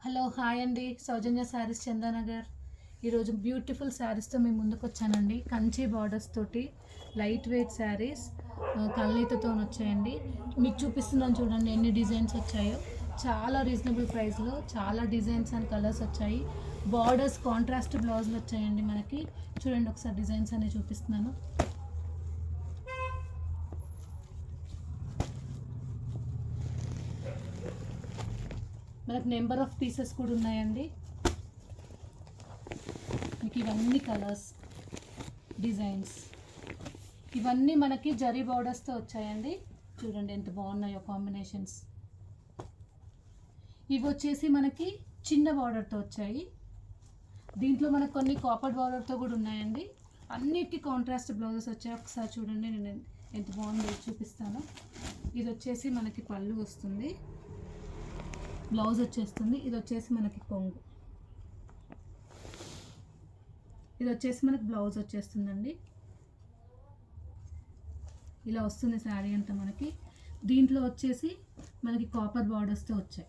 Hello hi అండి, సౌజన్య శారీస్ చందానగర్. ఈరోజు beautiful శారీస్తో మేము ముందుకు వచ్చానండి. కంచి బార్డర్స్ తోటి లైట్ వెయిట్ శారీస్ కల్నీతతో వచ్చాయండి. మీకు చూపిస్తున్నాను చూడండి ఎన్ని డిజైన్స్ వచ్చాయో. చాలా రీజనబుల్ ప్రైస్లో చాలా డిజైన్స్ అండ్ కలర్స్ వచ్చాయి. బార్డర్స్ కాంట్రాస్ట్ బ్లౌజులు వచ్చాయండి మనకి. చూడండి ఒకసారి డిజైన్స్ అనేవి చూపిస్తున్నాను. మనకు నెంబర్ ఆఫ్ పీసెస్ కూడా ఉన్నాయండి. మీకు ఇవన్నీ కలర్స్ డిజైన్స్ ఇవన్నీ మనకి జరీ బార్డర్స్తో వచ్చాయండి. చూడండి ఎంత బాగున్నాయో కాంబినేషన్స్. ఇవి వచ్చేసి మనకి చిన్న బార్డర్తో వచ్చాయి. దీంట్లో మనకు కొన్ని కాపర్ బార్డర్తో కూడా ఉన్నాయండి. అన్నిటికీ కాంట్రాస్ట్ బ్లౌజెస్ వచ్చాయి. ఒకసారి చూడండి, నేను ఎంత బాగుందో చూపిస్తాను. ఇది వచ్చేసి మనకి పళ్ళు వస్తుంది, బ్లౌజ్ వచ్చేస్తుంది. ఇది వచ్చేసి మనకి కొంగు, ఇది వచ్చేసి మనకి బ్లౌజ్ వచ్చేస్తుందండి. ఇలా వస్తుంది శారీ అంతా మనకి. దీంట్లో వచ్చేసి మనకి కాపర్ బార్డర్స్తో వచ్చాయి.